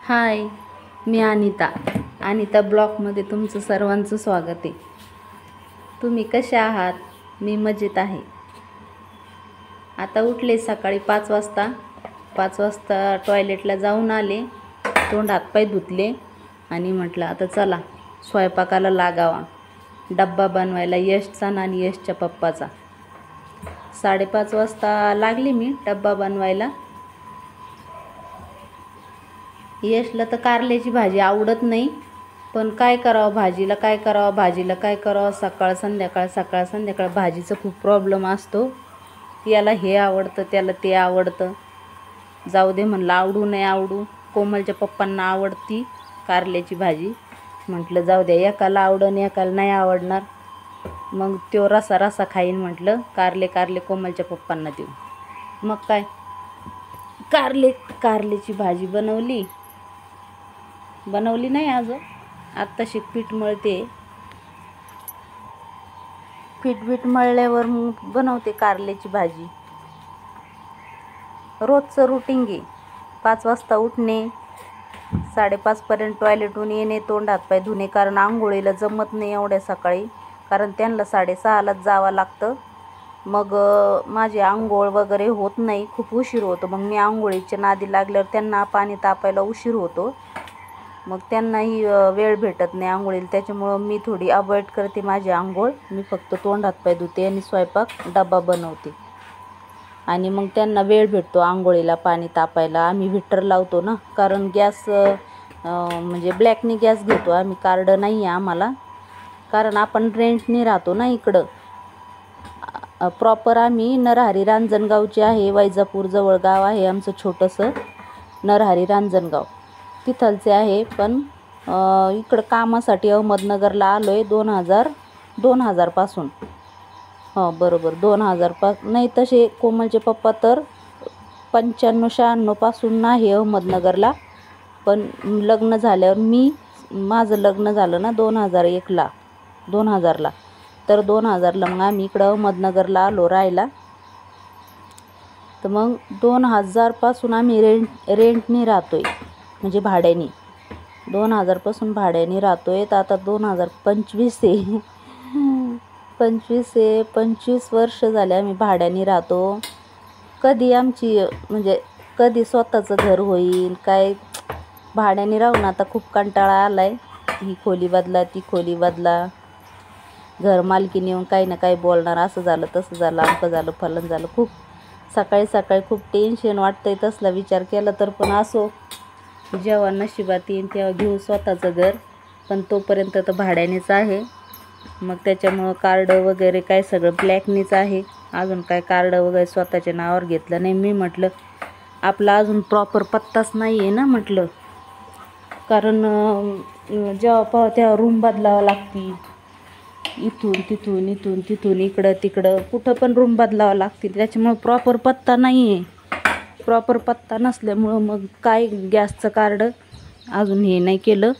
हाय, मी अनिता ब्लॉगमध्ये तुमचं सर्वांचं स्वागत आहे. तुम्ही कसे आहात? मी मजेत आहे. आता उठले सकाळी 5 वाजता टॉयलेटला जाऊन आले, तोंड हातपाय धुतले आणि म्हटलं आता चला स्वयंपाकाला लागावा. डब्बा बनवायला यशचा आणि यशच्या पप्पाचा. 5:30 वाजता लागली मी डब्बा बनवायला. यशला तर कारल्याची भाजी आवडत नाही, पण काय करावं, भाजीला काय करावं, सकाळ संध्याकाळ भाजीचा खूप प्रॉब्लेम असतो. याला हे आवडतं, त्याला ते आवडतं. जाऊ दे म्हणलं, आवडू नाही आवडू, कोमलच्या पप्पांना आवडती कारल्याची भाजी. म्हटलं जाऊ द्या, एकाला आवडन एकाला नाही आवडणार. मग तो रसा खाईन म्हटलं, कारले कोमलच्या पप्पांना देऊ. मग काय कारल्याची भाजी बनवली नाही अजून. आत्ताशी पीठ मळते. पीठ मळल्यावर मग बनवते कारल्याची भाजी. रोजचं रुटीन घे. 5 वाजता उठणे, 5:30पर्यंत टॉयलेटहून येणे, तोंड हातपाय धुणे, कारण आंघोळीला जमत नाही एवढ्या सकाळी, कारण त्यांना 6:30लाच जावं लागतं. मग माझी आंघोळ वगैरे होत नाही, खूप उशीर होतो. मग मी आंघोळीच्या नादी लागल्यावर त्यांना पाणी तापायला उशीर होतो. मग त्यांनाही वेळ भेटत नाही आंघोळीला, त्याच्यामुळं मी थोडी अवॉइड करते माझी आंघोळ. मी फक्त तोंड हातपाय धुते आणि स्वयंपाक डबा बनवते. आणि मग त्यांना वेळ भेटतो आंघोळीला पाणी तापायला. आम्ही हीटर लावतो ना, कारण गॅस म्हणजे ब्लॅकनी गॅस घेतो आम्ही, कार्ड नाही आहे आम्हाला, कारण आपण रेंटनी राहतो ना इकडं. प्रॉपर आम्ही नरहरी रांजणगावचे आहे. वैजापूरजवळ गाव आहे आमचं छोटंसं नरहरी रांजणगाव, तिथलचे आहे. पण इकडं कामासाठी अहमदनगरला आलो आहे 2000 बरोबर 2000 नाही, तसे कोमलचे पप्पा तर 95-96 पासून आहे अहमदनगरला. पण लग्न झाल्यावर माझं लग्न झालं ना 2001ला, तर 2000ला मग आम्ही इकडं अहमदनगरला आलो राहायला. तर मग 2000 पासून आम्ही रेंटनी राहतोय, म्हणजे भाड्याने. 2000 पासून भाड्याने राहतोय. तर आता 2025 आहे. 25 वर्ष झाले आम्ही भाड्याने राहतो. कधी आमची म्हणजे कधी स्वतःचं घर होईल काय, भाड्याने राहून आता खूप कंटाळा आलाय. ही खोली बदला, ती खोली बदला, घर मालकीने येऊन काही ना काही बोलणार, असं झालं तसं झालं, आमचं झालं फलन झालं. खूप सकाळी खूप टेन्शन वाटतंय. तसला विचार केला तर पण असो, जेव्हा नशिबात येईन तेव्हा घेऊ स्वतःचं घर. पण तोपर्यंत तर भाड्यानेच आहे. मग त्याच्यामुळं कार्ड वगैरे काय सगळं ब्लॅकनीच आहे. अजून काय कार्ड वगैरे स्वतःच्या नावावर घेतलं नाही. मी म्हटलं आपला अजून प्रॉपर पत्ताच नाही आहे ना म्हटलं, कारण जेव्हा पाहा तेव्हा रूम बदलावं लागती. इथून इकडं तिकडं कुठं पण रूम बदलावं लागते. त्याच्यामुळं प्रॉपर पत्ता नाही आहे. प्रॉपर पत्ता नसल्यामुळं मग काय गॅसचं कार्ड अजून हे नाही केलं.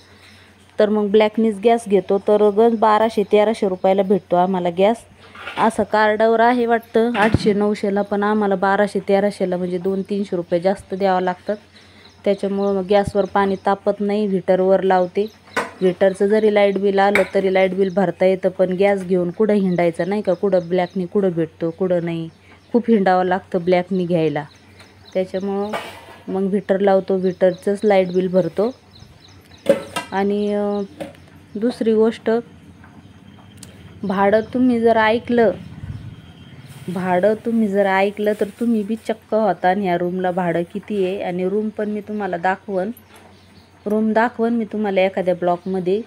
तर मग ब्लॅकनीच गॅस घेतो. तर 1200-1300 रुपयाला भेटतो आम्हाला गॅस. असं कार्डावर आहे वाटतं 800-900ला, पण आम्हाला 1200-1300ला, म्हणजे 200-300 रुपये जास्त द्यावं लागतात. त्याच्यामुळं मग गॅसवर पाणी तापत नाही, हीटरवर लावते. हीटरचं जरी लाईट बिल आलं तरी लाईट बिल भरता येतं, पण गॅस घेऊन कुठं हिंडायचं नाही का, कुठं ब्लॅकनी कुठं भेटतो कुठं नाही, खूप हिंडावं लागतं ब्लॅकनी घ्यायला. त्याच्यामुळं मग हीटर लावतो, हीटरचंच लाईट बिल भरतो. आणि दुसरी गोष्ट, भाडं तुम्ही जर ऐकलं तर तुम्ही बी चक्क होता. आणि ह्या रूमला भाडं किती आहे, आणि रूम पण मी तुम्हाला दाखवन मी तुम्हाला एखाद्या ब्लॉकमध्ये.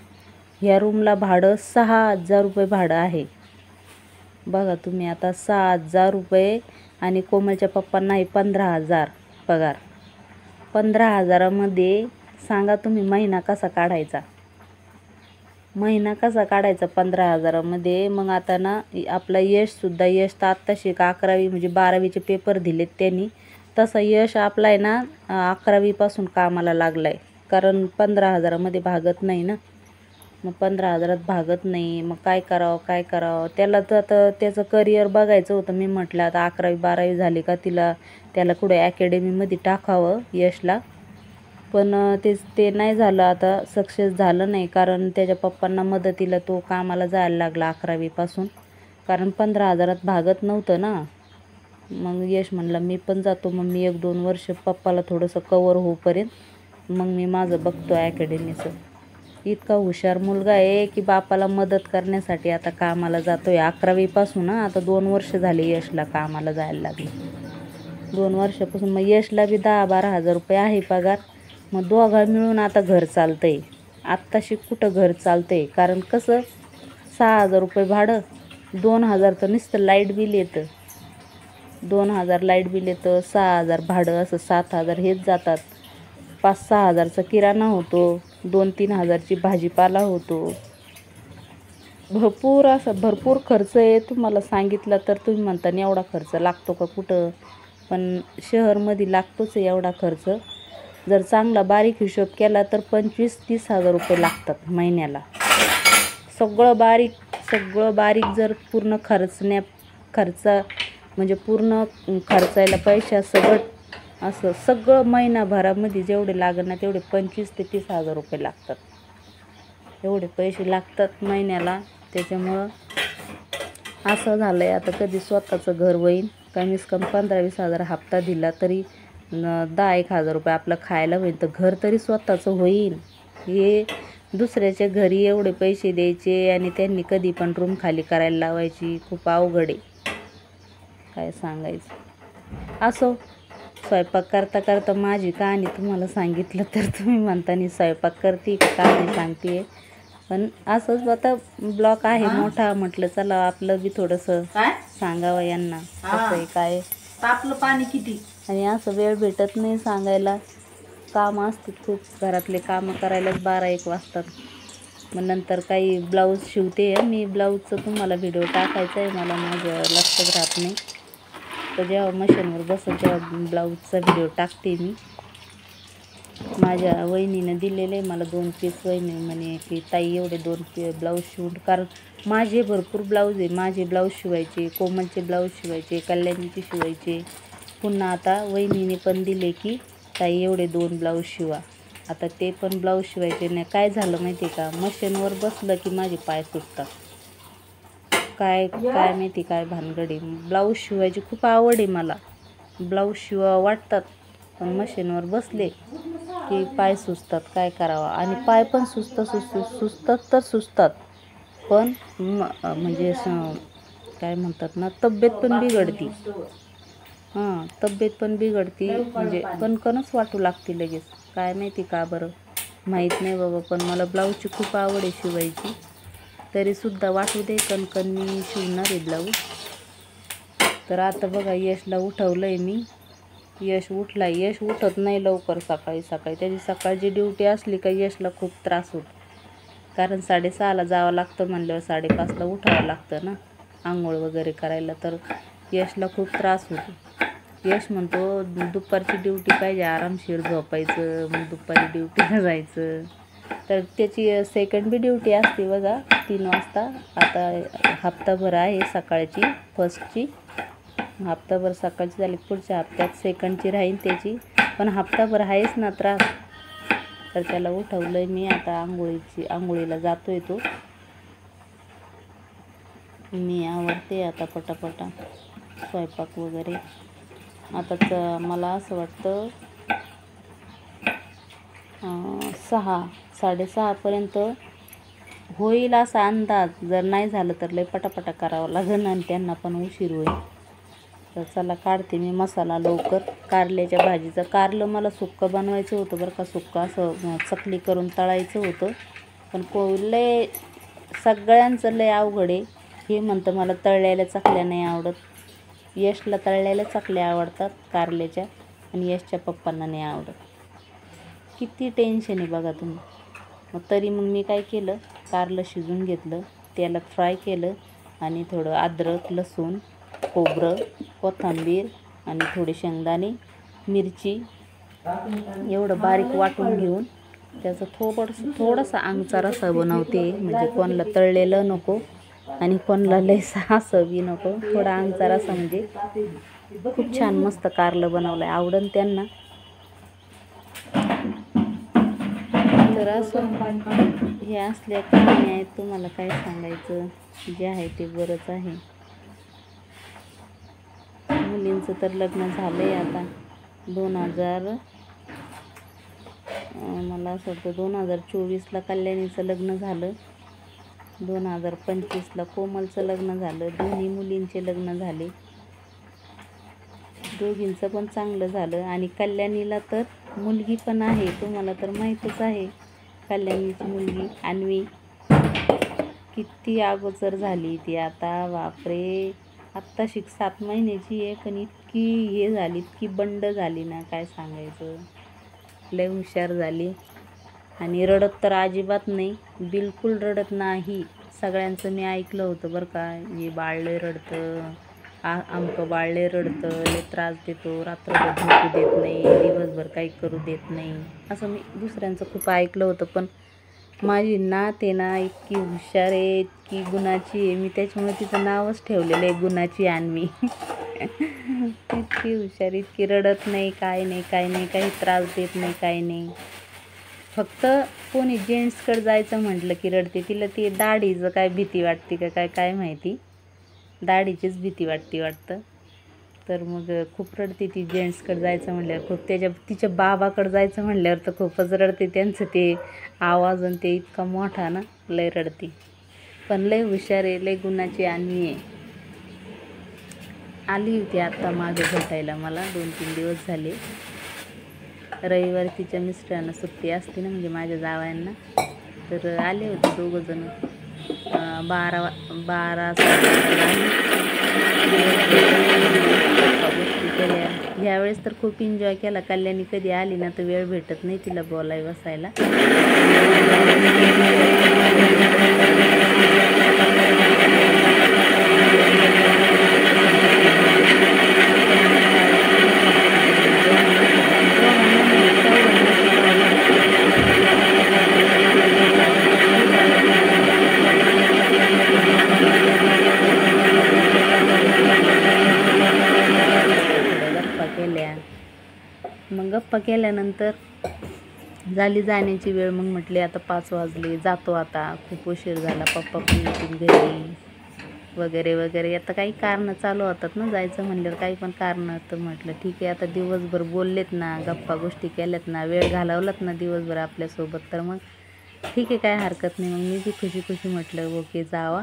ह्या रूमला भाडं 6000 रुपये भाडं आहे. बघा तुम्ही आता 6000 रुपये. आणि कोमलच्या पप्पांना आहे 15,000 पगार. 15,000मध्ये सांगा तुम्ही महिना कसा काढायचा 15,000मध्ये. मग आता ना आपला यश तर आत्ताशी 11वी म्हणजे 12वीचे पेपर दिलेत त्यांनी. तसा यश आपला आहे ना 11वीपासून कामाला लागला आहे, कारण 15,000मध्ये भागत नाही ना. मग 15,000त भागत नाही. मग काय करावं त्याला. तर आता त्याचं करिअर बघायचं होतं. मी म्हटलं आता 11वी 12वी झाली का त्याला कुठे अकॅडमीमध्ये टाकावं यशला. पण ते नाही झालं, आता सक्सेस झालं नाही. कारण त्याच्या पप्पांना मदतीला तो कामाला जायला लागला 11वीपासून, कारण 15,000त भागत नव्हतं ना. मग यश म्हणला मी पण जातो. मग मी 1-2 वर्ष पप्पाला थोडंसं कवर होईपर्यंत मग मी माझं बघतो अकॅडमीचं. इतका हुशार मुलगा आहे की बापाला मदत करण्यासाठी आता कामाला जातोय. 11वीपासून आता 2 वर्ष झाले यशला कामाला जायला लागले. 2 वर्षापासून मग यशला बी 10-12 हजार रुपये आहे पगार. मग दोघा मिळून आता घर चालतंय. आत्ताशी कुठं घर चालतंय, कारण कसं 6,000 रुपये भाडं, 2,000 तर नुसतं लाईट बिल येतं, 2,000 लाईट बिल येतं, 6,000 भाडं, असं 7,000 हेच जातात. 5-6 हजारचा किराणा होतो, 2-3 हजारची भाजीपाला होतो. भरपूर खर्च आहे. तुम्हाला सांगितलं तर तुम्ही म्हणता एवढा खर्च लागतो का कुठं, पण शहरमध्ये लागतोच आहे एवढा खर्च. जर चांगला बारीक हिशोब केला तर 25-30 हजार रुपये लागतात महिन्याला. सगळं बारीक जर पूर्ण खर्च म्हणजे पूर्ण खर्चायला पैशा असं सगळं महिनाभरामध्ये जेवढे लागेल ना तेवढे 25 ते 30 हजार रुपये लागतात. एवढे पैसे लागतात महिन्याला. त्याच्यामुळं असं झालं आहे, आता कधी स्वतःचं घर होईल. कमीच कमी 15-20 हजार हप्ता दिला तरी 10-1 हजार रुपये आपलं खायला होईल, तर घर तरी स्वतःचं होईल. हे दुसऱ्याच्या घरी एवढे पैसे द्यायचे आणि त्यांनी कधी पण रूम खाली करायला लावायची, खूप अवघड आहे. काय सांगायचं. असो, स्वयंपाक करता करता माझी कहाणी तुम्हाला सांगितलं तर तुम्ही म्हणतानी स्वयंपाक करते का कहाणी सांगते. पण असंच आता ब्लॉग आहे मोठा, म्हटलं चला आपलं बी थोडंसं सांगावं यांना कसं आहे काय. आपलं पाणी किती, आणि असं वेळ भेटत नाही सांगायला. कामं असतात खूप, घरातले कामं करायलाच 12-1 वाजतात. मग नंतर काही ब्लाऊज शिवते मी. ब्लाऊजचं तुम्हाला व्हिडिओ टाकायचा आहे मला, माझं लक्षात राहत नाही. तर जेव्हा मशीनवर बसेल तेव्हा ब्लाऊजचा व्हिडिओ टाकते मी. माझ्या वहिनीनं दिलेले मला 2 पीस. वहिनी म्हणे की ताई एवढे 2 ब्लाऊज शिवून, कारण माझे भरपूर ब्लाऊज आहे. माझे ब्लाऊज शिवायचे, कोमलचे ब्लाऊज शिवायचे, कल्याणीचे शिवायचे. पुन्हा आता वहिनीने पण दिले की ताई एवढे 2 ब्लाऊज शिवा. आता ते पण ब्लाऊज शिवायचे नाही. काय झालं माहिती आहे का, मशीनवर बसलं की माझे पाय सुटतात. काय माहिती काय भानगडी. ब्लाऊज शिवायची खूप आवड आहे मला, ब्लाऊज शिवा वाटतात, पण मशीनवर बसले की पाय सुचतात. काय करावं. आणि पाय पण सुचतात पण म्हणजे काय म्हणतात ना, तब्येत पण बिघडती. तब्येत पण बिघडती, म्हणजे कणकणच वाटू लागते लगेच. काय माहिती का बरं, माहीत नाही बाबा. पण मला ब्लाऊजची खूप आवड आहे शिवायची. तरीसुद्धा वाटू दे कणकण, मी शिवणार आहे ब्लाऊज. तर आता बघा यशला उठवलं आहे मी. यश उठला. यश उठत नाही लवकर सकाळी. त्याची सकाळची ड्युटी असली का यशला खूप त्रास होतो, कारण 6:30ला जावं लागतं म्हणल्यावर 5:30ला उठावं लागतं ना आंघोळ वगैरे करायला. तर यशला खूप त्रास होतो. यश म्हणतो दुपारची ड्युटी पाहिजे, आरामशीर झोपायचं, मग दुपारी ड्युटीला जायचं. तर त्याची सेकंड बी ड्युटी असते बघा 3 वाजता. आता हप्ताभर आहे सकाळची, फर्स्टची हप्ताभर सकाळची झाली, पुढच्या हप्त्यात सेकंडची राहील त्याची. पण हप्ताभर आहेच ना त्रास. तर त्याला उठवलं आहे मी. आता आंघोळीला जातो आहे तो. मी आवरते आता पटापटा स्वयंपाक वगैरे. आता मला असं वाटतं 6-6:30पर्यंत होईल असा अंदाज. जर नाही झालं तर लय पटापटा करावं लागेल आणि त्यांना पण उशीर होईल. तर चला काढते मी मसाला लवकर. कारल्याच्या भाजीचं, कारलं मला सुक्कं बनवायचं होतं बरं का. सुक्कं असं चकली करून तळायचं होतं, पण लय सगळ्यांचं लय अवघड आहे. हे म्हणतं मला तळलेल्या चकल्या नाही आवडत. यशला तळलेल्या चकल्या आवडतात कारल्याच्या, आणि यशच्या पप्पांना नाही आवडत. किती टेन्शन आहे बघा तुम्ही. मग मी काय केलं, कारलं शिजून घेतलं, तेलात फ्राय केलं, आणि थोडं अद्रक, लसूण, खोबरं, कोथिंबीर आणि थोडे शेंगदाणे, मिरची एवढं बारीक वाटून घेऊन त्याचं थोडासा आंगचा रस्सा बनवते. म्हणजे कोणाला तळलेलं नको आणि कोणाला लय असं बी नको. थोडा आंगचा रस्सा म्हणजे खूप छान मस्त कारलं बनवलं आहे, आवडन त्यांना. तर असं हे असल्या कहाणी आहेत, तुम्हाला काय सांगायचं, जे आहे ते बरंच आहे. मुलींचं तर लग्न झालं आहे आता मला असं वाटतं 2024ला कल्याणीचं लग्न झालं, 2025ला कोमलचं लग्न झालं. दोन्ही मुलींचे लग्न झाले, दोघींचं पण चांगलं झालं. आणि कल्याणीला तर मुलगी पण आहे, तुम्हाला तर माहीतच आहे. कल्याणीची मुलगी अन्वी किती अगोचर झाली ती आता, बापरे. आत्ता 7 महिन्याची आहे, पण इतकी हे झाली, इतकी बंड झाली ना, काय सांगायचं. लय हुशार झाली. आणि रडत तर अजिबात नाही, बिलकुल रडत नाही. सगळ्यांचं मी ऐकलं होतं बरं का, हे बाळ लय रडतं, आमकं बाळ लय रडतं, लय त्रास देतो, रात्रभर झोपू देत नाही, दिवसभर काही करू देत नाही, असं मी दुसऱ्यांचं खूप ऐकलं होतं. पण माझी नात आहे ना, इतकी हुशार आहे, इतकी गुणाची आहे. मी त्याच्यामुळे तिचं नावच ठेवलेलं आहे गुणाची अन्वी. इतकी हुशार, इतकी रडत नाही, काय नाही, काय नाही, काही त्रास देत नाही, काय नाही. फक्त कोणी जेंट्सकडे जायचं म्हटलं की रडते. तिला ती दाढीचं काय भीती वाटते का काय माहिती, दाढीचीच भीती वाटते वाटतं. तर मग खूप रडते ती. जेंट्सकडे जायचं म्हटल्यावर खूप, तिच्या बाबाकडे जायचं म्हटल्यावर तर खूपच रडते. त्यांचं ते आवाज आणि ते इतका मोठा ना, लय रडते. पण लय हुशार आहे, लय गुणाची अन्वी आहे. आली होती आत्ता मागे भेटायला मला, 2-3 दिवस झाले. रविवारी तिच्या मिस्टरांना सुट्टी असते ना, म्हणजे माझ्या जावयांना, तर आले होते दोघंजण. 12 गोष्टी केल्या. ह्यावेळेस तर खूप एन्जॉय केला. कल्याणी कधी आली ना तर वेळ भेटत नाही तिला बोलाय बसायला. मग गप्पा केल्यानंतर झाली जाण्याची वेळ. मग म्हटले आता 5 वाजले, जातो आता, खूप उशीर झाला, पप्पा पण येतील घरी वगैरे वगैरे. आता काही कारणं चालू होतात ना जायचं म्हणल्यावर, काही पण कारणं. तर म्हटलं ठीक आहे, आता दिवसभर बोललेत ना, गप्पा गोष्टी केल्यात ना, वेळ घालवलात ना दिवसभर आपल्यासोबत, तर मग ठीक आहे, काय हरकत नाही. मग मी बी खुशी म्हटलं ओके जावा.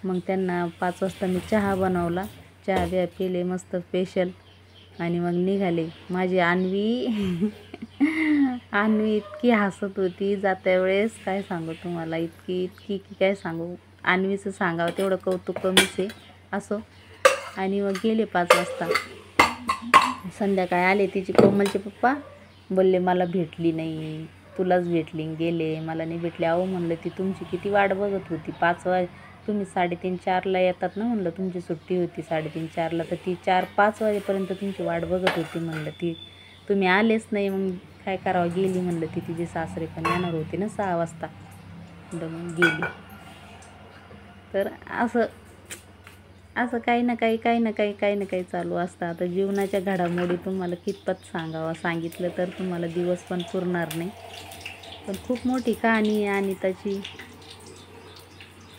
मग त्यांना 5 वाजता मी चहा बनवला, चहा बिया पिले मस्त स्पेशल, आणि मग निघाले. माझी अन्वी इतकी हसत होती जात्या वेळेस, काय सांगू तुम्हाला, इतकी की काय सांगू. अन्वीचं सांगावं तेवढं कौतुक कमीच आहे. असो. आणि मग गेले 5 वाजता. संध्याकाळी आले तिचे कोमलचे पप्पा, बोलले मला भेटली नाही, तुलाच भेटली, गेले, मला नाही भेटले. अहो म्हणलं ती तुमची किती वाट बघत होती. 5 तुम्ही 3:30-4ला येतात ना, म्हणलं तुमची सुट्टी होती 3:30-4ला, तर ती 4-5 वाजेपर्यंत तुमची वाट बघत होती. म्हणलं ती तुम्ही आलेच नाही, मग काय करावं, गेली. म्हणलं ती तिचे सासरे पण येणार होते ना 6 वाजता, मग गेली. तर असं काही ना काही चालू असतं. आता जीवनाच्या घडामोडी तुम्हाला कितपत सांगितलं तर तुम्हाला दिवस पण पुरणार नाही. पण खूप मोठी कहाणी आहे अनिताची.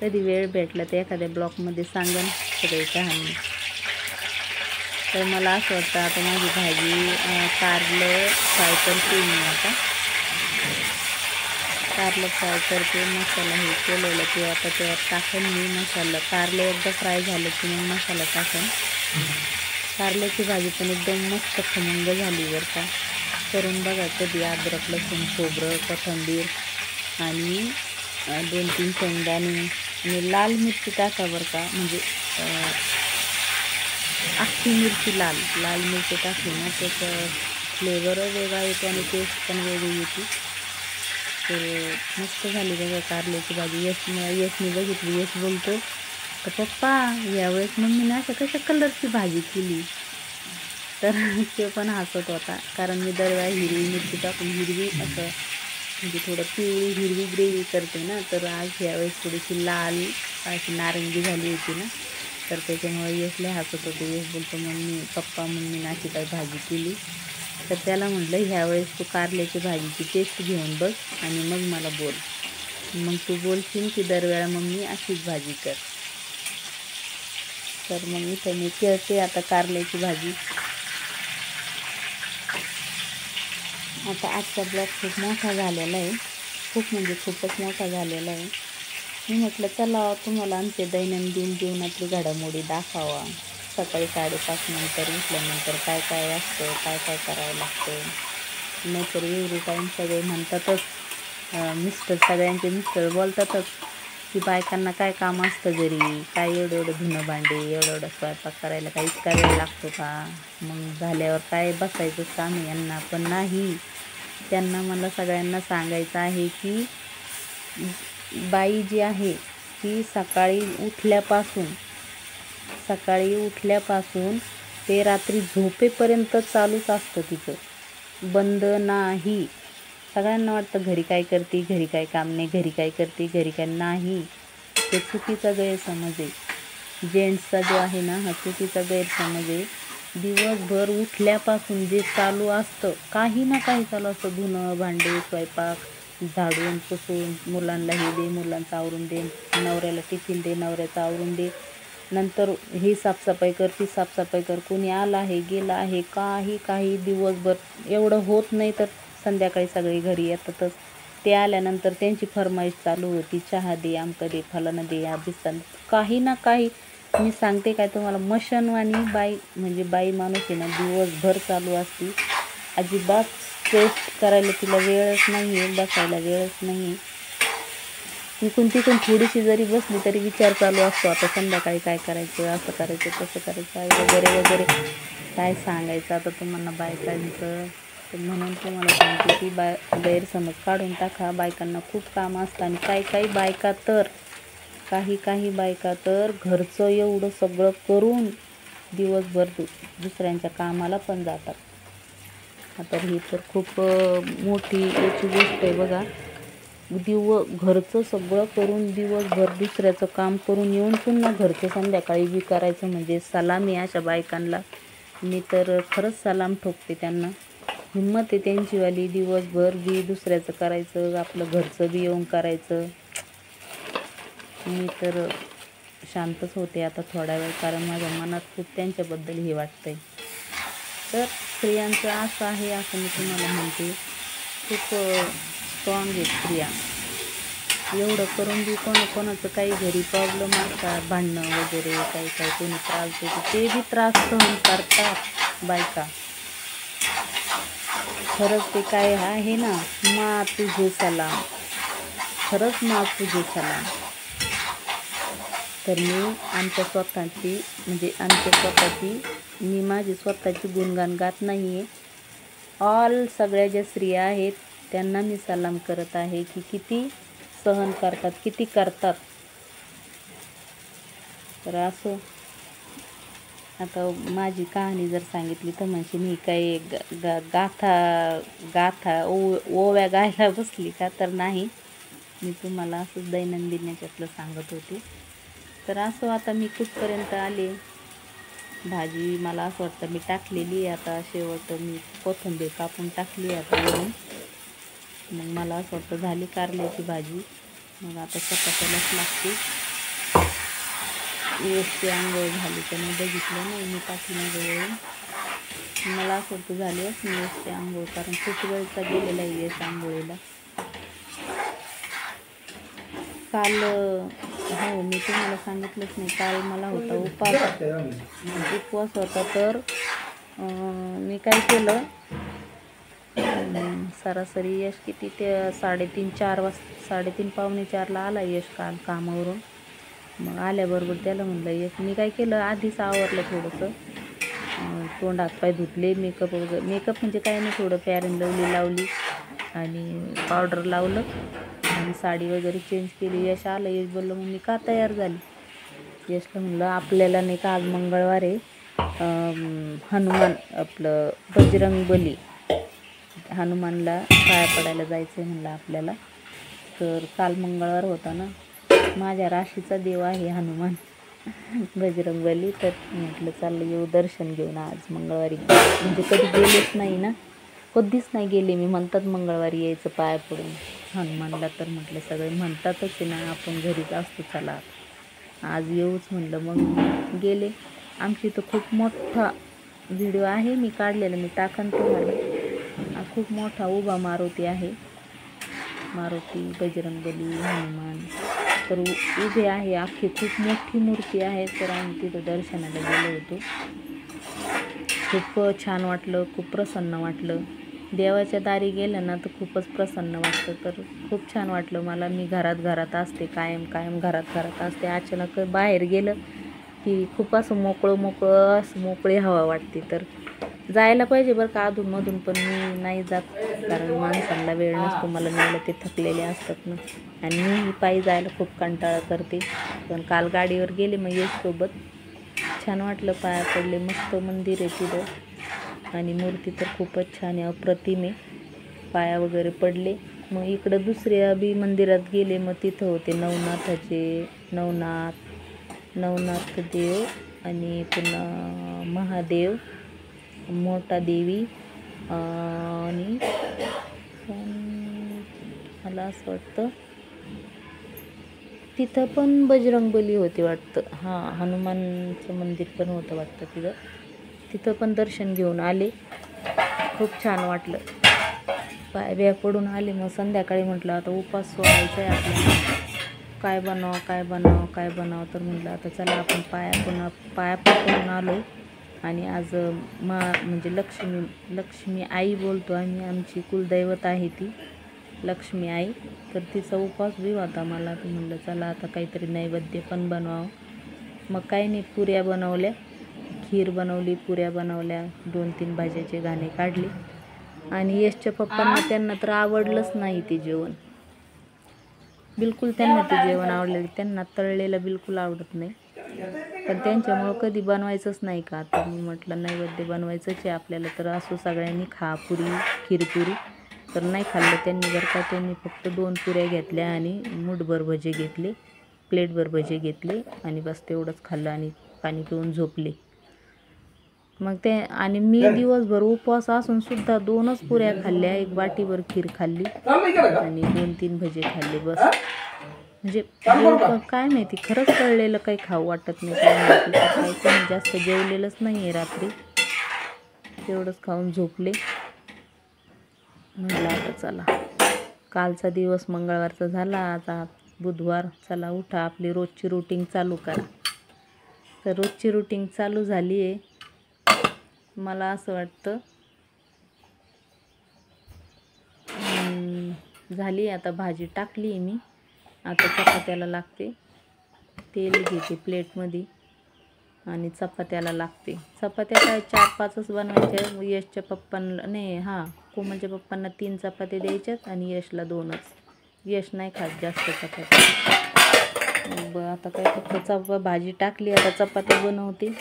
कधी वेळ भेटला तर एखाद्या ब्लॉगमध्ये सांगन सगळी कहाणी. तर मला असं वाटतं आता माझी भाजी कारलं फ्राय करते मी. आता कारलं फ्राय करते, मसाला हे केलेलं ते आता त्यावर टाकून मी मसाला. कारलं एकदा फ्राय झालं की मग मसाला टाकून. कारल्याची भाजी पण एकदम मस्त खमंग झाली बरं का. करून बघा कधी. अद्रक, लसूण, खोबरं, कोथिंबीर आणि 2-3 शेंगदाणे आणि लाल मिरची टाका बरं का. म्हणजे अख्खी मिरची, लाल मिरची टाकली ना त्याचं फ्लेवर वेगळा येतो आणि टेस्ट पण वेगळी येते. तर मस्त झाली बघा कारल्याची भाजी. यशने बघितली, यश बोलतो तर पप्पा यावेळेस मम्मीने अशा कशा कलरची भाजी केली. तर ते पण हसत होता, कारण मी दरवेळा हिरवी मिरची टाकून हिरवी असं म्हणजे थोडं पिवळी हिरवी ग्रेव्ही करते ना, तर आज यावेळेस थोडीशी लाल अशी नारंगी झाली होती ना, तर त्याच्यामुळे यशला हसत होते. यश बोलतो मम्मीने अशी काही भाजी केली. तर त्याला म्हटलं ह्यावेळेस तू कारल्याची भाजीची टेस्ट घेऊन बघ आणि मग मला बोल. मग तू बोलशील की दरवेळा मम्मी अशीच भाजी कर. तर मग इथं मी करते आता कारल्याची भाजी. आता आजचा ब्लॉग खूप मोठा झालेला आहे, खूप म्हणजे खूपच मोठा झालेला आहे. मी म्हटलं चला तुम्हाला आमचे दैनंदिन जीवनातली घडामोडी दाखवा. सकाळी 5:30 नंतर उठल्यानंतर काय काय असतं, काय काय करावं लागतं. नाहीतर एव्हरी टाईम सगळे म्हणतातच, सगळ्यांचे मिस्टर बोलतातच की बायकांना काय काम असतं घरी, काय एवढं धुणं भांडे, एवढं स्वयंपाक करायला काही इतका वेळ लागतो का, मग झाल्यावर काय बसायचंच काम आहे यांना. पण नाही, त्यांना मला सगळ्यांना सांगायचं आहे की बाई जी आहे ती सकाळी उठल्यापासून ते रात्री झोपेपर्यंत चालूच असतं तिचं, बंद नाही. सगळ्यांना वाटतं घरी काय करते, घरी काय काम नाही, घरी काय करते, घरी काय नाही. ते चुकीचा गैरसमज आहे. जेंट्सचा जो आहे ना हा चुकीचा गैरसमज आहे. दिवसभर उठल्यापासून जे चालू असतं, काही ना काही चालू असतं. धुणं भांडे, स्वयंपाक, झाडून पुसून, मुलांना हे दे, मुलांचं आवरून दे, नवऱ्याला टिफिन दे, नवऱ्याचं आवरून दे, नंतर ही साफसफाई कर, ती साफसफाई कर, कोणी आलं आहे गेलं आहे, काही दिवसभर एवढं होत नाही. तर संध्याकाळी सगळे घरी येतातच. ते आल्यानंतर त्यांची फरमाईश चालू होती, चहा दे, आमकं दे, फलानं दे, अभिस्थान, काही ना काही. मी सांगते काय तुम्हाला, मशनवाणी बाई म्हणजे बाई माणूस आहे ना दिवसभर चालू असते. अजिबात रेस्ट करायला तिला वेळच नाही आहे, बसायला वेळच नाही. इकून तिकून थोडीशी जरी बसली तरी विचार चालू असतो, आता संध्याकाळी काय करायचं, असं करायचं, तसं करायचं वगैरे वगैरे. काय सांगायचं आता तुम्हाला बायकांचं. तर म्हणून तुम्हाला सांगते की गैरसमज काढून टाका. बायकांना खूप कामं असतं आणि काही बायका तर घरचं एवढं सगळं करून दिवसभर दुसऱ्यांच्या कामाला पण जातात. आता ही तर खूप मोठी याची गोष्ट आहे बघा. घरचं सगळं करून दिवसभर दुसऱ्याचं काम करून येऊन पुन्हा घरचं संध्याकाळी बी करायचं म्हणजे सलाम आहे अशा बायकांना. मी तर खरंच सलाम ठोकते त्यांना. हिंमत आहे त्यांचीवाली, दिवसभर बी दुसऱ्याचं करायचं, आपलं घरचं बी येऊन करायचं. मी तर शांतच होते आता थोडा वेळ, कारण माझ्या मनात खूप त्यांच्याबद्दल हे वाटतंय. तर स्त्रियांचं असं आहे, असं मी तुम्हाला म्हणते. खूप स्ट्रॉंग आहे स्त्रिया. एवढं करून बी कोणाचं काही घरी प्रॉब्लेम असतात, भांडणं वगैरे, काही कोणी त्रास देते, ते बी त्रास सहन करतात बायका. खरंच ते काय आहे ना, मा तुझे सलाम, खरंच मा तुझे सलाम. तर मी मी माझी स्वतःची गुणगान गात नाही आहे. ऑल सगळ्या ज्या स्त्रिया आहेत त्यांना मी सलाम करत आहे की किती सहन करतात, किती करतात. तर असो, आता माझी कहाणी जर सांगितली तर म्हणशील ही काही गाथा ओव्या गायला बसली का, तर नाही. मी तुम्हाला असंच दैनंदिन याच्यातलं सांगत होते. तर असो, आता मी कुठपर्यंत आले. भाजी मला असं वाटतं मी टाकलेली आहे. आता शेवट मी कोथिंबीर कापून टाकली आता वरून. मग मला असं वाटतं झाली कारल्याची भाजी. मग आता चपात्यालाच लागते. यशची आंघोळ झाली तर मी बघितलं नाही, मी टाकली वरून. मला असं वाटतं झाली मी यशची आंघोळ, कारण खूप वेळचा गेलेला आहे यश आंघोळीला. काल हो, मी तुम्हाला सांगितलंच नाही, काल मला होता उपवास होता. तर मी काय केलं, सरासरी यश किती ते 3:30 पावणे 4ला आला यश काल कामावरून. मग आल्याबरोबर त्याला म्हणलं यश, मी काय केलं आधीच आवरलं थोडंसं, तोंड हातपाय धुतले, मेकअप म्हणजे काय नाही, थोडं फेअर अँड लवली लावली आणि पावडर लावलं आणि साडी वगैरे चेंज केली. यश आलं. यश बोललं मग मी का तयार झाली. यशला म्हणलं आपल्याला नाही का आज मंगळवार आहे, हनुमान आपलं बजरंगबली हनुमानला पाया पडायला जायचं आहे म्हणलं आपल्याला. तर काल मंगळवार होता ना, माझ्या राशीचा देव आहे हनुमान बजरंगबली. तर म्हटलं चाललं येऊ दर्शन घेऊन आज मंगळवारी, म्हणजे कधी गेलेच नाही ना. कधीच नाही गेले मी. म्हणतात मंगळवारी यायचं पाया पडून हनुमानला, तर म्हटलं सगळे म्हणतातच आहे ना, आपण घरीच असतो, चला आज येऊच म्हणलं. मग गेले. आमची इथं खूप मोठा व्हिडिओ आहे मी काढलेला, मी टाकन तुम्हाला. खूप मोठा उभा मारुती आहे, मारुती, बजरंगबली, हनुमान तर उभे आहे. अख्खी खूप मोठी मूर्ती आहे. तर आम्ही तिथं दर्शनाला गेलो होतो. खूप छान वाटलं, खूप प्रसन्न वाटलं. देवाच्या दारी गेलं ना तर खूपच प्रसन्न वाटतं. तर खूप छान वाटलं मला. मी घरात असते, कायम घरात असते. अचानक बाहेर गेलं की खूप असं मोकळं असं मोकळी हवा वाटते. तर जायला पाहिजे बरं का अधूनमधून, पण मी नाही जात, कारण माणसांना वेळ नसतो. मला मिळालं ते थकलेले असतात ना, आणि मी पायी जायला खूप कंटाळा करते. पण काल गाडीवर गेले मग सोबत. छान वाटलं, पाया पडले. मस्त मंदिर आहे तिथं, आणि मूर्ती तर खूपच छान आहे, अप्रतिम आहे. पाया वगैरे पडले. मग इकडं दुसऱ्या बी मंदिरात गेले. मग तिथं होते नवनाथ देव, आणि पुन्हा महादेव, मोठा देवी, आणि मला असं वाटतं तिथं पण बजरंगबली होते वाटतं. हां, हनुमानचं मंदिर पण होतं वाटतं तिथं पण दर्शन घेऊन आले. खूप छान वाटलं. पाय बिया पडून आले. मग संध्याकाळी म्हटलं आता उपास सोडायचा आहे आपल्याला, काय बनावं. तर म्हटलं आता चला आपण पाया पडून आलो. आणि आज म्हणजे लक्ष्मी आई बोलतो आम्ही, आमची कुलदैवत आहे ती लक्ष्मी आई. तर तिचा उपवास बी होता मला. तर म्हटलं चला आता काहीतरी नैवेद्य पण बनवावं. मग काही नाही, पुऱ्या बनवल्या, खीर बनवली, पुऱ्या बनवल्या, 2-3 भाज्याचे गाणे काढले. आणि यशच्या पप्पांना, त्यांना तर आवडलंच नाही ते जेवण, बिलकुल त्यांना ते जेवण आवडलं. त्यांना तळलेलं बिलकुल आवडत नाही, पण त्यांच्यामुळं कधी बनवायचंच नाही का. तर मी म्हटलं नैवेद्य बनवायचंच आहे आपल्याला, तर असो सगळ्यांनी खा खीरपुरी. तर नाही खाल्लं त्यांनी बरं का. त्यांनी फक्त 2 पुऱ्या घेतल्या आणि मूठभर भजे घेतले, प्लेटभर भजे घेतले, आणि बस तेवढंच खाल्लं आणि पाणी पिऊन झोपले. मग ते, आणि मी दिवसभर उपवास असून सुद्धा 2च पुऱ्या खाल्ल्या, 1 वाटीभर खीर खाल्ली, आणि 2-3 भजे खाल्ले बस. म्हणजे काय माहिती, खरंच कळलेलं काही खाऊ वाटत नाही, काय माहिती. काही कोणी जास्त जेवलेलंच नाही आहे रात्री, तेवढंच खाऊन झोपले. म्हटलं आता चला, कालचा दिवस मंगळवारचा झाला, आता बुधवार, चला उठा, आपली रोजची रुटीन चालू करा. तर रोजची रुटीन चालू झाली आहे. मला असं वाटतं झाली. आता भाजी टाकली आहे मी, आता चपात्याला लागते. तेल घेते प्लेटमध्ये आणि चपात्याला लागते. चपात्या काय 4-5च बनवायच्या. यशच्या पप्पांना नाही, कोमलच्या पप्पांना 3 चपात्या द्यायच्यात आणि यशला 2च. यश नाही खात जास्त चपात्या. आता काय फक्त भाजी टाकली, आता चपात्या बनवते.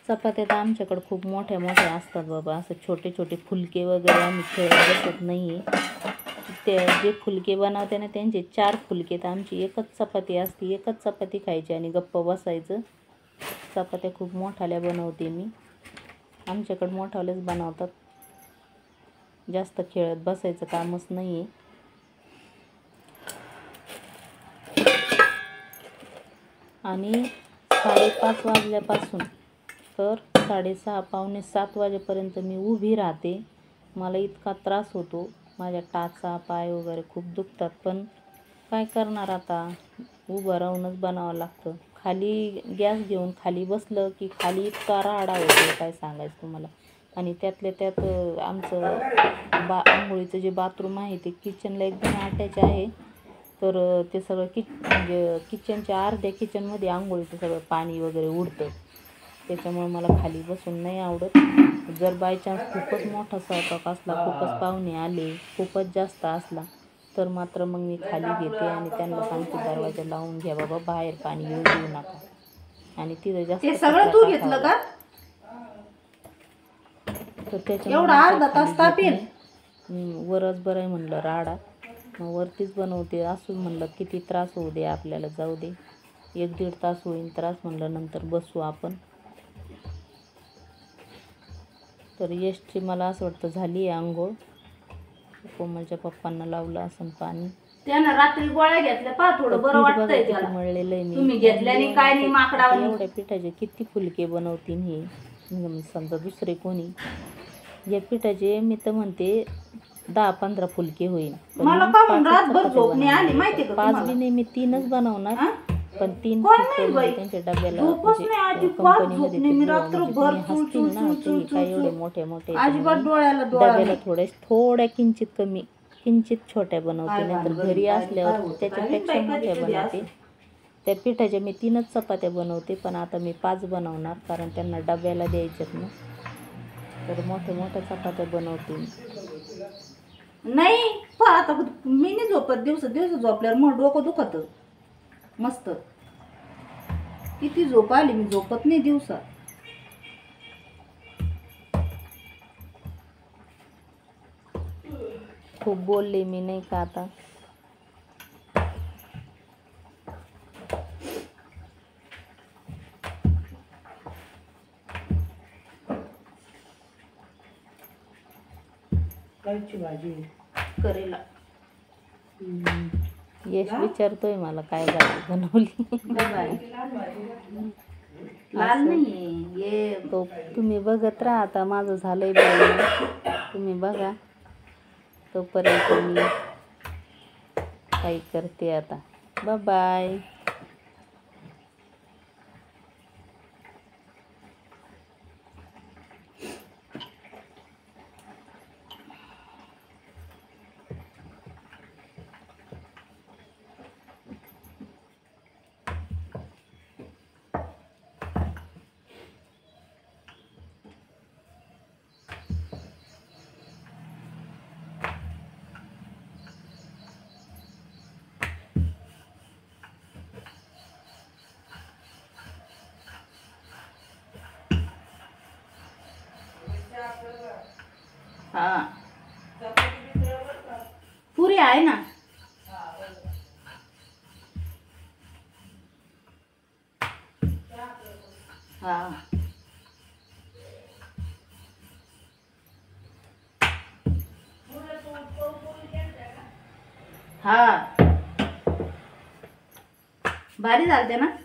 चपात्या तर आमच्याकडं खूप मोठ्या असतात बाबा. असं छोटे फुलके वगैरे आम्ही खेळत बसत नाही. ते जे फुलके बनवते ना, त्यांचे 4 फुलके, तर आमची एकच चपाती असते. एकच चपाती खायची आणि गप्प बसायचं. चपात्या खूप मोठाल्या बनवते मी. आमच्याकडं मोठाल्याच बनवतात, जास्त खेळत बसायचं कामच नाही आहे. आणि 5:30 वाजल्यापासून तर 6:30 पावणे 7 वाजेपर्यंत मी उभी राहते. मला इतका त्रास होतो, माझ्या टाचा पाय वगैरे खूप दुखतात, पण काय करणार आता, उभं राहूनच बनावं लागतं. खाली गॅस घेऊन खाली बसलं की खाली इतका राडा होतो, काय सांगायचं तुम्हाला. आणि त्यातल्या त्यात आमचं आंघोळीचं जे बाथरूम आहे ते किचनला एकदम अटॅच आहे. तर ते सगळं म्हणजे किचनच्या अर्ध्या किचनमध्ये आंघोळीचं सगळं पाणी वगैरे उडतं. त्याच्यामुळे मला खाली बसून नाही आवडत. जर बाय चान्स खूपच मोठा स्वयंपाक असला, खूपच पाहुणे आले, खूपच जास्त असला, तर मात्र मग मी खाली घेते आणि त्यांना सांगते दरवाजा लावून घ्या बाबा, बाहेर पाणी येऊ देऊ नका. आणि तिथं जास्त सगळं तू घेतलं का, तर त्याच्यामुळे वरच बरं आहे म्हणलं राडा, मग वरतीच बनवते. असू म्हणलं किती त्रास होऊ दे आपल्याला, जाऊ दे, 1-1.5 तास होईल त्रास, म्हणलं नंतर बसू आपण. तर यशची मला असं वाटतं झाली आहे आंघोळ. कोमलच्या पप्पांना लावलं असं पाणी. त्यानं रात्री गोळ्या घेतल्या पहा थोडं बरं वाटतंय त्याला. मळलेलं आहे मी. तुम्ही घेतल्याने काय नाही माकडावर. एवढ्या पिठाचे किती फुलके बनवतील हे. समजा दुसरे कोणी या पिठाचे मी तर म्हणते 10-15 फुलके होईल. मला पाहून रातभर झोप नाही आली माहिती का? 5 बी नाही, मी 3च बनवणार. पण 3 त्यांच्या डब्याला कंपनीमध्ये हसतील ना ते काय एवढे मोठे मोठे डब्याला थोड्या किंचित छोट्या बनवते. नंतर घरी असल्यावर त्याच्यापेक्षा मोठ्या बनवते. त्या पिठाच्या मी 3च चपात्या बनवते, पण आता मी 5 बनवणार कारण त्यांना डब्याला द्यायच्यात ना. तर मोठ्या चपात्या बनवते नाही. आता मी नाही झोपत दिवस झोपल्यावर मग डोकं दुखत मस्त. किती झोप आली, मी झोपत नाही दिवसा. खूप बोलले मी नाही का आता. कायची भाजी करेला. यश विचारतोय मला काय भाजी बनवली. लाल नाही तो. तुम्ही बघत राहा आता. माझं झालंय बोलणं, तुम्ही बघा. तोपर्यंत मी काही करते आता. Bye bye. हाँ पूरी आहे ना. हाँ हाँ भारी झालते ना.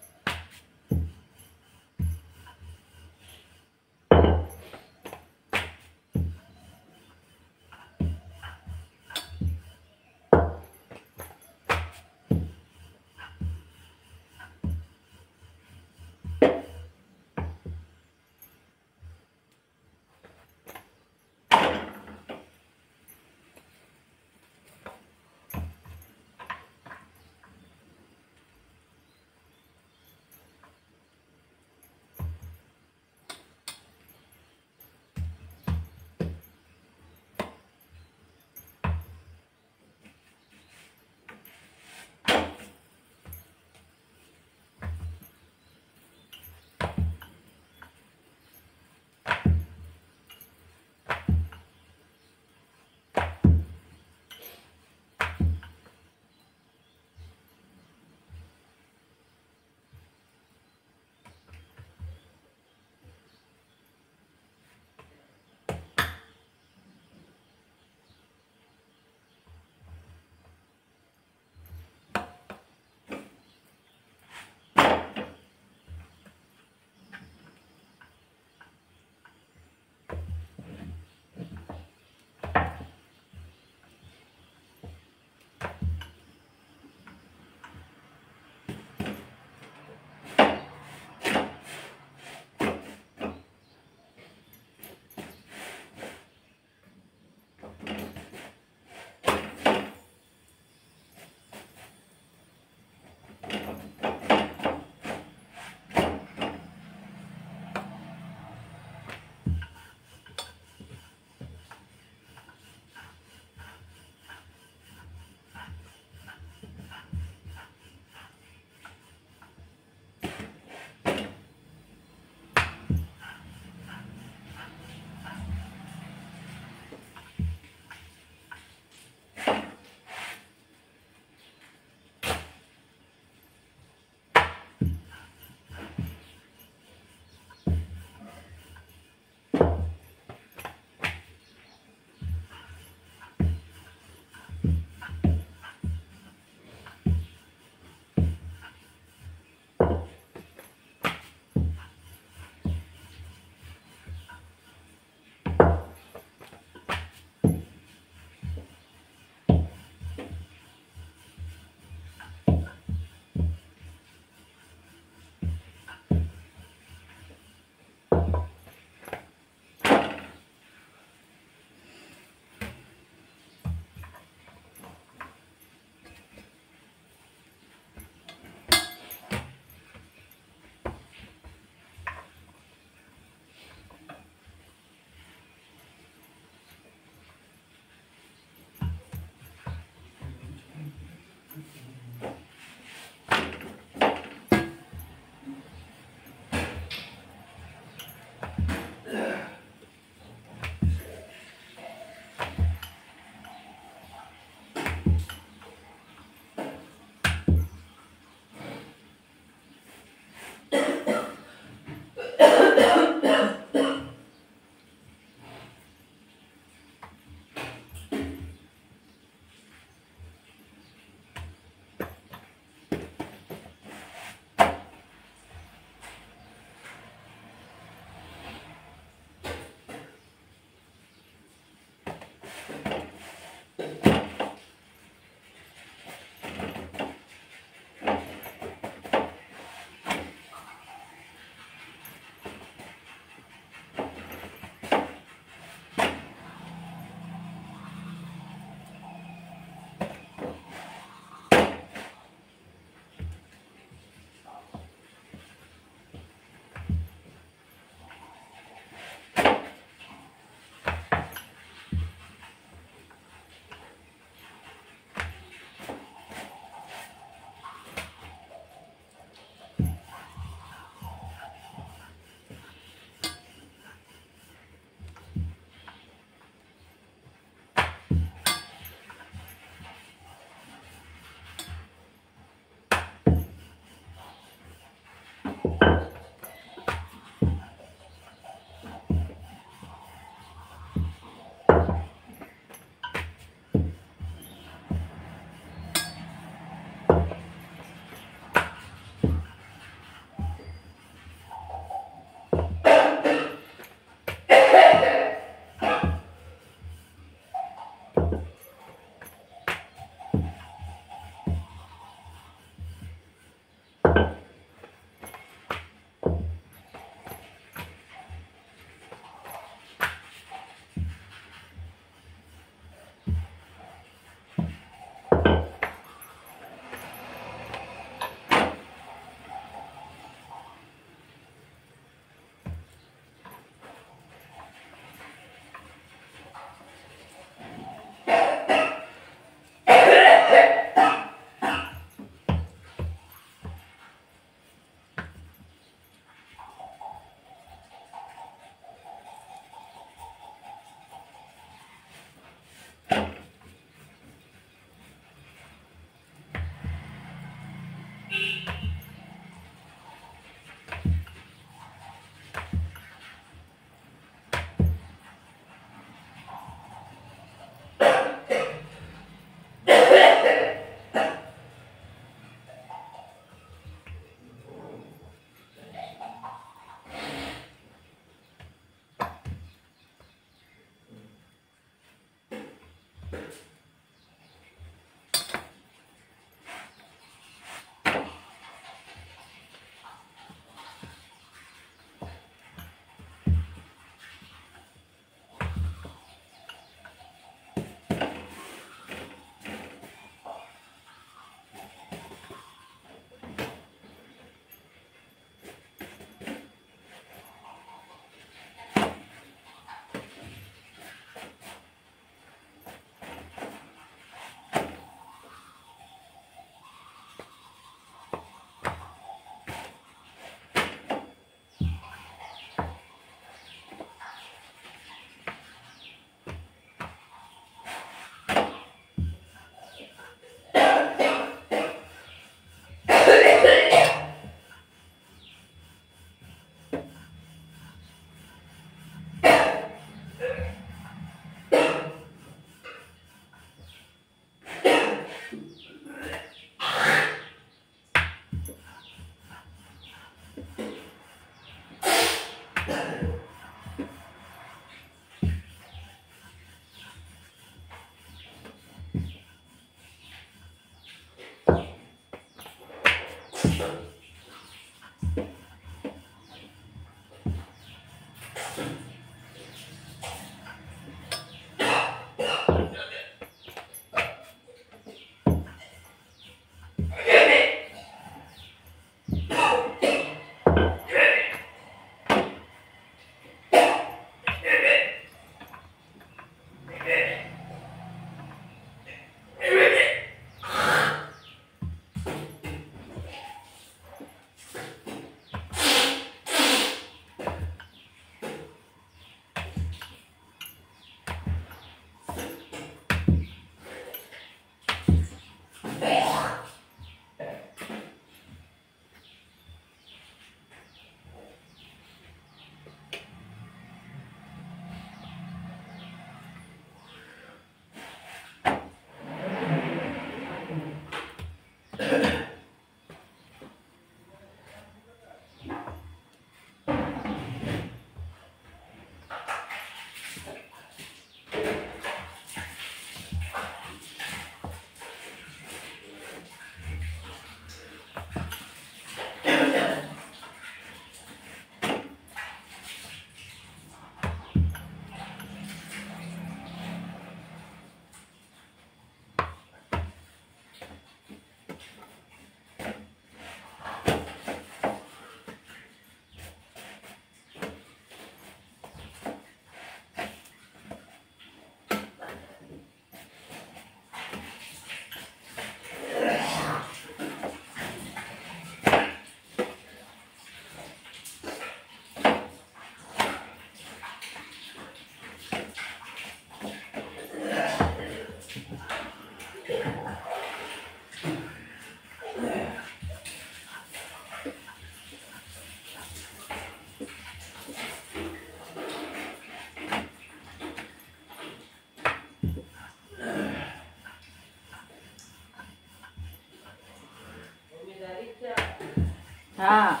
हा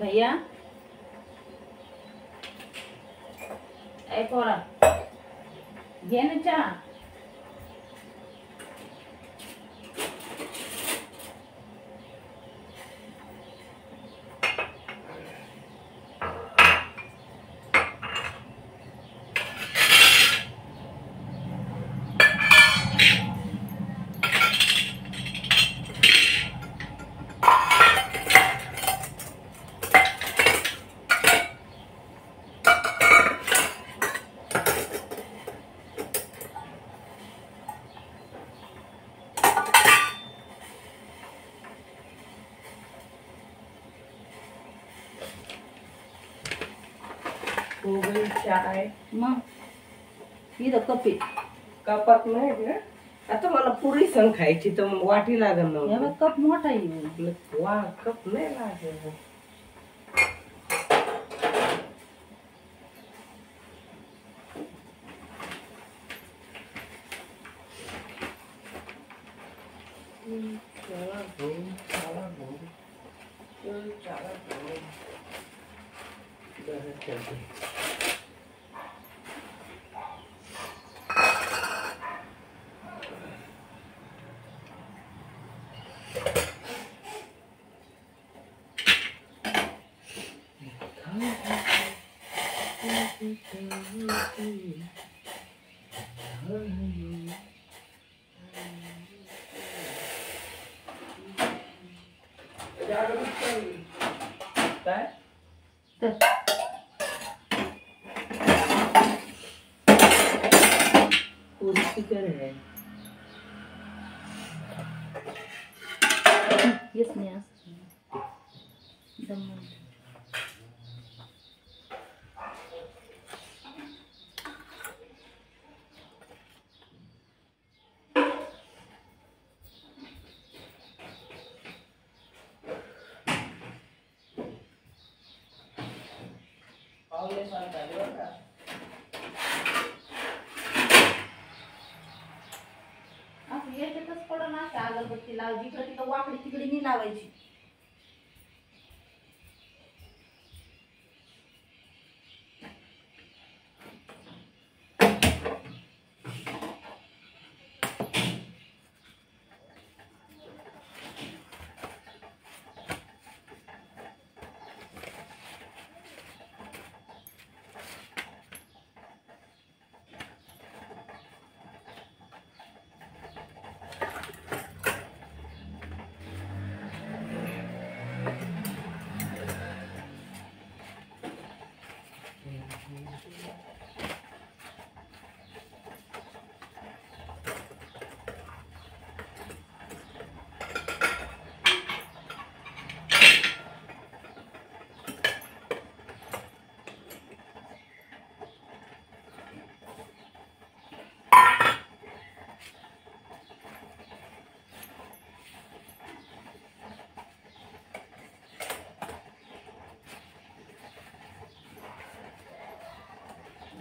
भैया ए पोरा घे ना चहा. चाय मग इथं कप आहे. कपात नाही ना. आता मला पुरी सण खायची तर मग वाटी लागल ना. हे बघ, कप मोठा आहे. वा कप नाही लागेल. काय है येस नाही दम. पावले साल झाले बरं का. असं याच्यातच पडून असं अगरबत्ती लाव, जिकडे तिकडं वाकडी तिकडे नाही लावायची.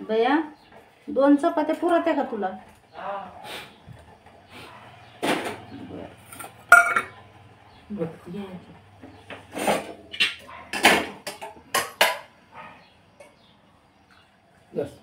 भैया 2 चपात्या पुरत्या का तुला? बस.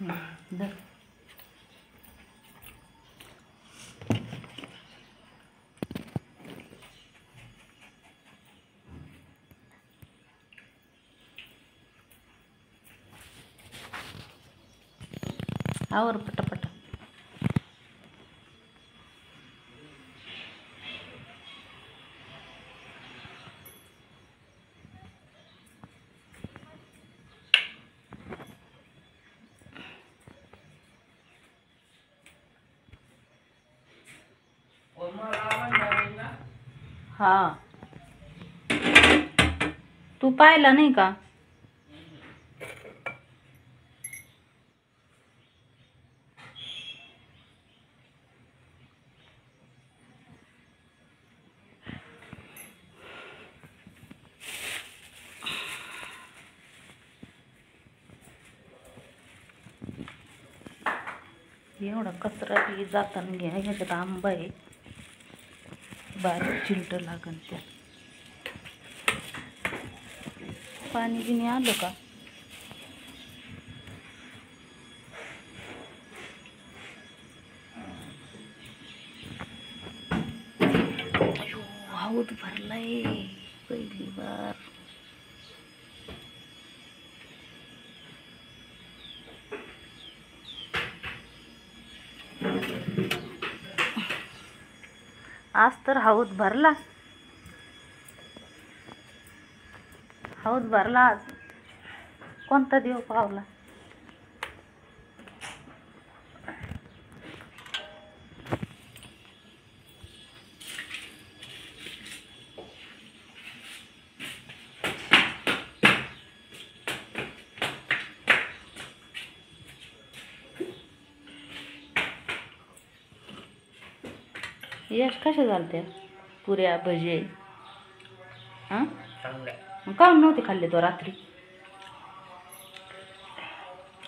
धर. आवर पटापट. हा, तू पाहिला नाही का? एवढा कचरा बी जाताना घ्या. ह्याच्यात आंबा आहे, बारीक चिलट लागन त्या. पाणी बिणी आलं का? हौद भरलाय पहिली बार. आज तर हौद भरला. हौद भरला आज. कोणता देव पावला? यश कशा झालत्या पुऱ्या भजे? हां, का नव्हते खाल्ले तो रात्री?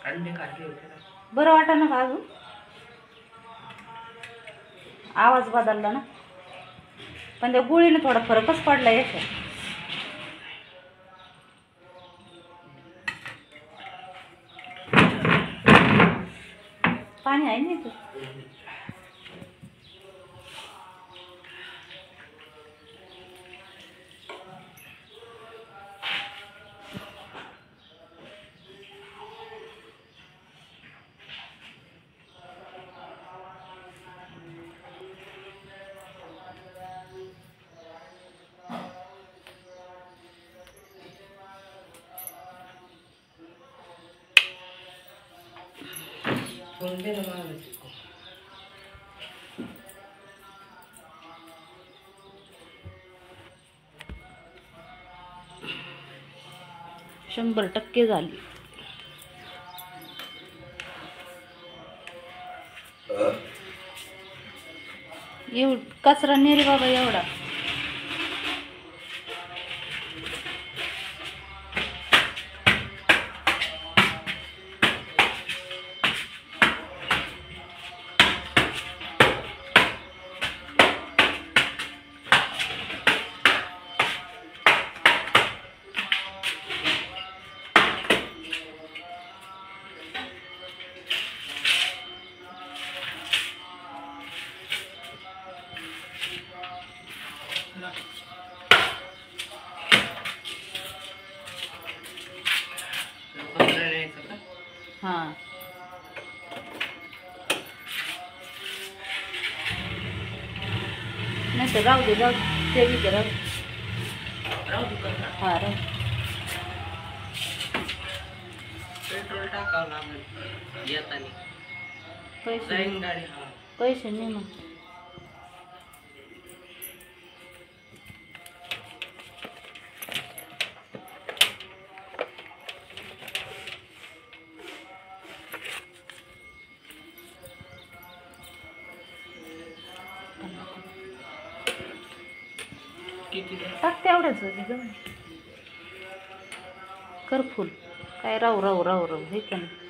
अंडे खाल्ले होते ना. बरं वाटा ना का अजून? आवाज बदलला ना, पण त्या गोळीने थोडा फरकच पडला. यश पाणी आहे नाही तू? शंभर टक्के झाली. कचरा नाही रे बाबा एवढा. हां, नाही तर राहू दे, राहू ते बी राहू दे. हां, राहू. पेट्रोल टाकावं लागेल येताना. पैसे नाही मग. टाक तेवढंच कर फुल. काय राहू राहू राहू राहू हे का नाही.